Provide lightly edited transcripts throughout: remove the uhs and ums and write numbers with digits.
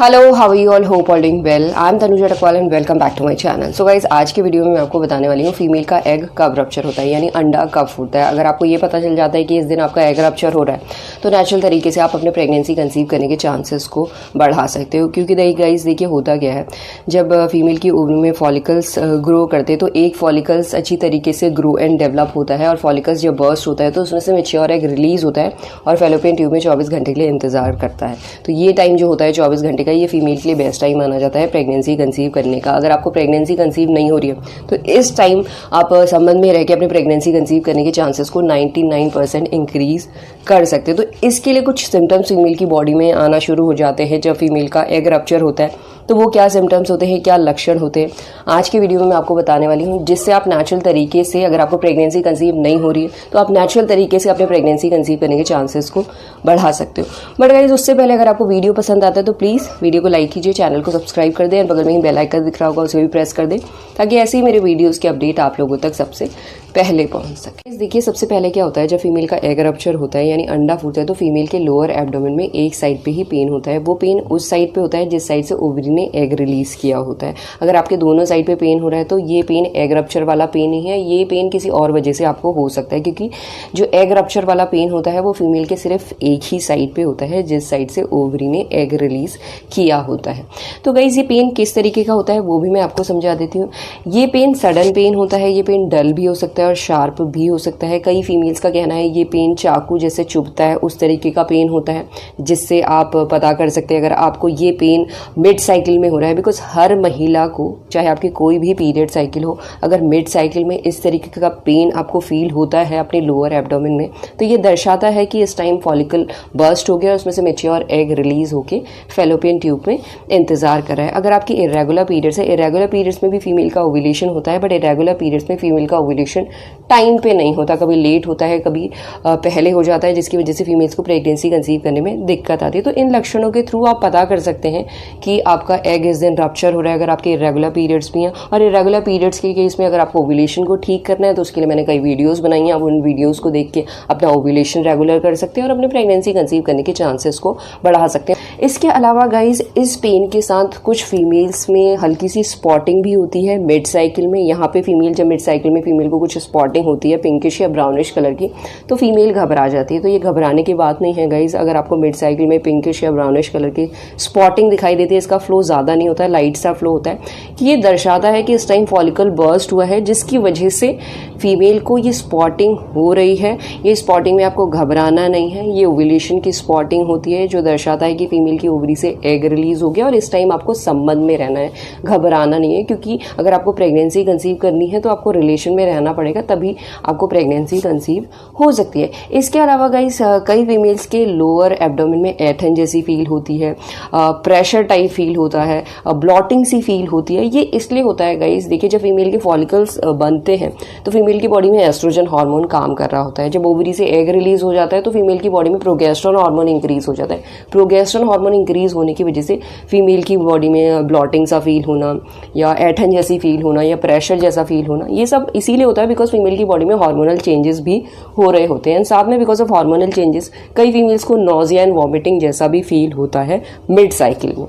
Hello, how you all, hope all doing well. I am Tanuja Takwal and welcome back to my channel. So guys, आज की video में मैं आपको बताने वाली हूँ फीमेल का एग कब रप्चर होता है, यानी अंडा कब फूटता है। अगर आपको ये पता चल जाता है कि इस दिन आपका एग रप्चर हो रहा है तो नेचुरल तरीके से आप अपने प्रेगनेंसी कंसीव करने के चांसेस को बढ़ा सकते हो। क्योंकि गाइज देखिए होता क्या है, जब फीमेल की ओवरी में फॉलिकल्स ग्रो करते हैं तो एक फॉलिकल्स अच्छी तरीके से ग्रो एंड डेवलप होता है और फॉलिकल्स जब बर्स्ट होता है तो उसमें से मैच्योर एग रिलीज होता है और फैलोपियन ट्यूब में 24 घंटे के लिए इंतजार करता है। तो ये टाइम जो होता है 24 घंटे का, ये फीमेल के लिए बेस्ट टाइम माना जाता है प्रेगनेंसी कंसीव करने का। अगर आपको प्रेगनेंसी कंसीव नहीं हो रही है तो इस टाइम आप संबंध में रह के अपने प्रेगनेंसी कंसीव करने के चांसेस को 99% इंक्रीज कर सकते हैं। तो इसके लिए कुछ सिम्टम्स फीमेल की बॉडी में आना शुरू हो जाते हैं जब फीमेल का एग रप्चर होता है। तो वो क्या सिम्टम्स होते हैं, क्या लक्षण होते हैं, आज की वीडियो में मैं आपको बताने वाली हूँ, जिससे आप नेचुरल तरीके से, अगर आपको प्रेगनेंसी कंसीव नहीं हो रही है तो आप नेचुरल तरीके से अपने प्रेगनेंसी कंसीव करने के चांसेस को बढ़ा सकते हो। बट गाइस, उससे पहले अगर आपको वीडियो पसंद आता है तो प्लीज़ वीडियो को लाइक कीजिए, चैनल को सब्सक्राइब कर दें और बगल में ही बेल आइकन दिख रहा होगा उसे भी प्रेस कर दें ताकि ऐसे ही मेरे वीडियोज़ के अपडेट आप लोगों तक सबसे पहले पहुंच सके। देखिए, सबसे पहले क्या होता है, जब फीमेल का एग रप्चर होता है यानी अंडा फूटता है तो फीमेल के लोअर एब्डोमेन में एक साइड पे ही पेन होता है। वो पेन उस साइड पे होता है जिस साइड से ओवरी ने एग रिलीज किया होता है। अगर आपके दोनों साइड पे पेन हो रहा है तो ये पेन एग रप्चर वाला पेन नहीं है, ये पेन किसी और वजह से आपको हो सकता है, क्योंकि जो एग रप्चर वाला पेन होता है वो फीमेल के सिर्फ एक ही साइड पे होता है जिस साइड से ओवरी ने एग रिलीज किया होता है। तो गाइस, ये पेन किस तरीके का होता है वो भी मैं आपको समझा देती हूँ। ये पेन सडन पेन होता है, ये पेन डल भी हो सकता है और शार्प भी हो सकता है। कई फीमेल्स का कहना है ये पेन चाकू जैसे चुभता है उस तरीके का पेन होता है, जिससे आप पता कर सकते हैं अगर आपको ये पेन मिड साइकिल में हो रहा है। बिकॉज हर महिला को, चाहे आपकी कोई भी पीरियड साइकिल हो, अगर मिड साइकिल में इस तरीके का पेन आपको फील होता है अपने लोअर एब्डोमेन में तो ये दर्शाता है कि इस टाइम फॉलिकल बर्स्ट हो गया और उसमें से मैच्योर एग रिलीज होके फैलोपियन ट्यूब में इंतजार कर रहा है। अगर आपकी इरेगुलर पीरियड्स है, इरेगुलर पीरियड्स में भी फीमेल का ओव्यूलेशन होता है, बट इरेगुलर पीरियड्स में फीमेल का ओव्यूलेशन टाइम पे नहीं होता, कभी लेट होता है, कभी पहले हो जाता है, जिसकी वजह से फीमेल्स को प्रेगनेंसी कंसीव करने में दिक्कत आती है। तो इन लक्षणों के थ्रू आप पता कर सकते हैं कि आपका एग इस दिन रप्चर हो रहा है अगर आपके इरेगुलर पीरियड्स भी हैं। और इरेगुलर पीरियड्स के केस में अगर आपको ओव्यूलेशन को ठीक करना है तो उसके लिए मैंने कई वीडियोस बनाई हैं, आप उन वीडियोस को देख के अपना ओव्यूलेशन रेगुलर कर सकते हैं और अपने प्रेगनेंसी कंसीव करने के चांसेस को बढ़ा सकते हैं। इसके अलावा गाइज, इस पेन के साथ कुछ फीमेल्स में हल्की सी स्पॉटिंग भी होती है मिड साइकिल में। यहाँ पे फीमेल, जब मिड साइकिल में फीमेल को कुछ स्पॉटिंग होती है पिंकिश या ब्राउनिश कलर की, तो फीमेल घबरा जाती है। तो ये घबराने की बात नहीं है गाइज। अगर आपको मिड साइकिल में पिंकिश या ब्राउनिश कलर की स्पॉटिंग दिखाई देती है, इसका फ्लो ज़्यादा नहीं होता है, लाइट सा फ्लो होता है, कि ये दर्शाता है कि इस टाइम फॉलिकल बर्स्ट हुआ है, जिसकी वजह से फीमेल को ये स्पॉटिंग हो रही है। ये स्पॉटिंग में आपको घबराना नहीं है, ये ओव्यूलेशन की स्पॉटिंग होती है जो दर्शाता है कि फीमेल की ओवरी से एग रिलीज हो गया और इस टाइम आपको संबंध में रहना है, घबराना नहीं है। क्योंकि अगर आपको प्रेगनेंसी कंसीव करनी है तो आपको रिलेशन में रहना पड़ेगा, तभी आपको प्रेगनेंसी कंसीव हो सकती है। इसके अलावा गाइस, कई फीमेल्स के लोअर एब्डोमेन में ऐठन जैसी फील होती है, प्रेशर टाइप फील होता है, ब्लॉटिंग सी फील होती है। ये इसलिए होता है गाइस, देखिए जब फीमेल के फॉलिकल्स बनते हैं तो फीमेल की बॉडी में एस्ट्रोजन हार्मोन काम कर रहा होता है। जब ओवरी से एग रिलीज हो जाता है तो फीमेल की बॉडी में प्रोगेस्टेरोन हार्मोन इंक्रीज हो जाता है। प्रोगेस्टेरोन हार्मोन इंक्रीज होने की वजह से फीमेल की बॉडी में ब्लॉटिंग सा फील होना या ऐठन जैसी फील होना या प्रेशर जैसा फील होना, ये सब इसीलिए होता है बिकॉज फीमेल की बॉडी में हार्मोनल चेंजेस भी हो रहे होते हैं। साथ में बिकॉज ऑफ हार्मोनल चेंजेस कई फीमेल्स को नोजिया एंड वॉमिटिंग जैसा भी फील होता है मिड साइकिल में।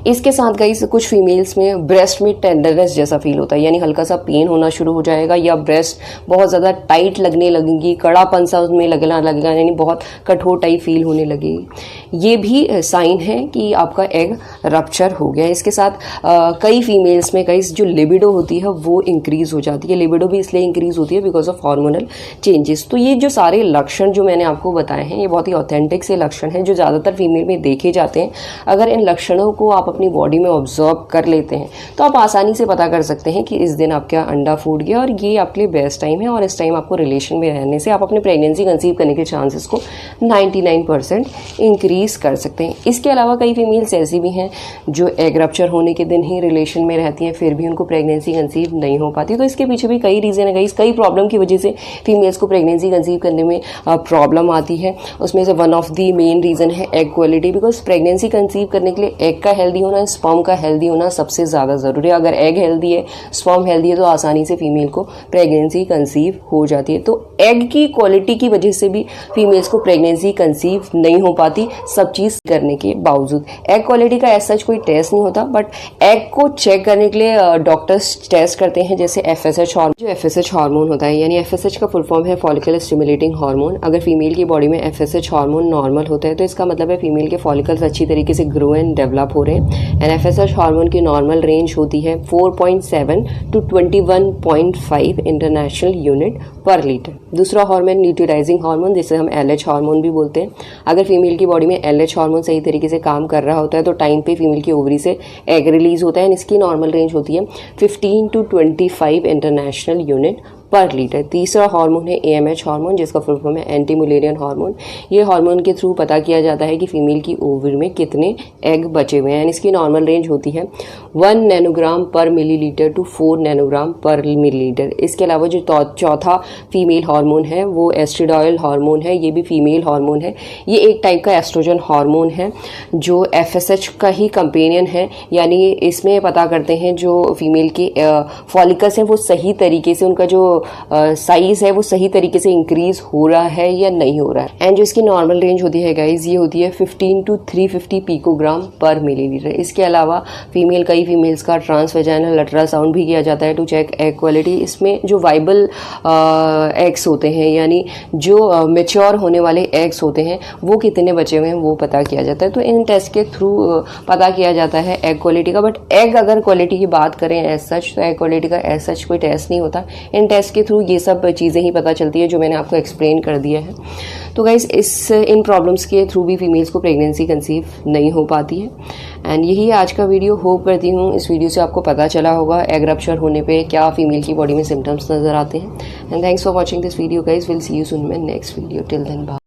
इसके साथ गाइस, कुछ फीमेल्स में ब्रेस्ट में टेंडरनेस जैसा फील होता है, यानी हल्का सा पेन होना शुरू हो जाएगा या ब्रेस्ट बहुत ज़्यादा टाइट लगने लगेंगी, कड़ापन सा उसमें लगना लगेगा, यानी बहुत कठोर टाइप फील होने लगेगी। ये भी साइन है कि आपका एग रप्चर हो गया। इसके साथ कई फीमेल्स में गाइस जो लिबिडो होती है वो इंक्रीज हो जाती है। लिबिडो भी इसलिए इंक्रीज होती है बिकॉज ऑफ हार्मोनल चेंजेस। तो ये जो सारे लक्षण जो मैंने आपको बताए हैं ये बहुत ही ऑथेंटिक से लक्षण हैं जो ज़्यादातर फीमेल में देखे जाते हैं। अगर इन लक्षणों को आप अपनी बॉडी में ऑब्जर्व कर लेते हैं तो आप आसानी से पता कर सकते हैं कि इस दिन आपका अंडा फूट गया और ये आपके लिए बेस्ट टाइम है और इस टाइम आपको रिलेशन में रहने से आप अपने प्रेगनेंसी कंसीव करने के चांसेस को 99% इंक्रीज कर सकते हैं। इसके अलावा कई फीमेल्स ऐसी भी हैं जो एग रप्चर होने के दिन ही रिलेशन में रहती हैं, फिर भी उनको प्रेगनेंसी कंसीव नहीं हो पाती। तो इसके पीछे भी कई रीज़न है, कई प्रॉब्लम की वजह से फीमेल्स को प्रेगनेंसी कंसीव करने में प्रॉब्लम आती है। उसमें से one of the main reason है egg quality. Because pregnancy conceive करने के लिए एग का हेल्दी होना, स्पर्म का हेल्दी होना सबसे ज़्यादा ज़रूरी है। अगर एग हेल्दी है, स्पर्म हेल्दी है, तो आसानी से फीमेल को प्रेगनेंसी कंसीव हो जाती है। तो एग की क्वालिटी की वजह से भी फीमेल्स को प्रेगनेंसी कंसीव नहीं हो पाती, सब चीज़ करने के बावजूद। एग क्वालिटी का ऐसा कोई टेस्ट नहीं होता, बट एग को चेक करने के लिए डॉक्टर्स टेस्ट करते हैं, जैसे FSH हार्मोन। जो FSH हार्मोन होता है, यानी FSH का फुल फॉर्म है फॉलिकल स्टिमुलेटिंग हार्मोन। अगर फीमेल की बॉडी में FSH हार्मोन नॉर्मल होता है तो इसका मतलब है फीमेल के फॉलिकल्स अच्छी तरीके से ग्रो एंड डेवलप हो रहे हैं। एंड FSH हार्मोन की नॉर्मल रेंज होती है 4.7 to 21.5 इंटरनेशनल यूनिट पर लीटर। दूसरा हार्मोन ल्यूटिडाइजिंग हार्मोन, जिसे हम LH हार्मोन भी बोलते हैं। अगर फीमेल की बॉडी में LH हार्मोन सही तरीके से काम कर रहा होता है तो टाइम पे फीमेल की ओवरी से एग रिलीज होता है, एंड इसकी नॉर्मल रेंज होती है 15 to 25 इंटरनेशनल यूनिट पर लीटर। तीसरा हार्मोन है AMH हार्मोन, जिसका फुल फॉर्म है एंटी मुलेरियन हार्मोन। ये हार्मोन के थ्रू पता किया जाता है कि फीमेल की ओवरी में कितने एग बचे हुए हैं, एंड इसकी नॉर्मल रेंज होती है 1 नैनोग्राम पर मिलीलीटर टू 4 नैनोग्राम पर मिलीलीटर। इसके अलावा जो चौथा फीमेल हार्मोन है वो एस्ट्रेडॉयल हार्मोन है। ये भी फीमेल हार्मोन है। ये एक टाइप का एस्ट्रोजन हार्मोन है जो FSH का ही कंपेनियन है, यानी इसमें पता करते हैं जो फीमेल के फॉलिकल्स हैं वो सही तरीके से, उनका जो साइज है वो सही तरीके से इंक्रीज हो रहा है या नहीं हो रहा है। एंड जो इसकी नॉर्मल रेंज होती है गाइज, ये होती है 15 to 350 पिकोग्राम पर मिलीलीटर। इसके अलावा कई फीमेल्स का ट्रांसवेजाइनल अल्ट्रासाउंड भी किया जाता है टू चेक एग क्वालिटी। इसमें जो वाइबल एग्स होते हैं, यानी जो मेच्योर होने वाले एग्स होते हैं, वो कितने बचे हुए हैं वो पता किया जाता है। तो इन टेस्ट के थ्रू पता किया जाता है एग क्वालिटी का। बट एग अगर क्वालिटी की बात करें एज सच, तो एग क्वालिटी का एज सच कोई टेस्ट नहीं होता। इन टेस्ट के थ्रू ये सब चीज़ें ही पता चलती है जो मैंने आपको एक्सप्लेन कर दिया है। तो गाइज इन प्रॉब्लम्स के थ्रू भी फीमेल्स को प्रेगनेंसी कंसीव नहीं हो पाती है। एंड यही आज का वीडियो। होप करती हूँ इस वीडियो से आपको पता चला होगा एग रप्चर होने पे क्या फीमेल की बॉडी में सिम्टम्स नजर आते हैं। And thanks for watching this video guys. Will see you soon in next video. Till then bye.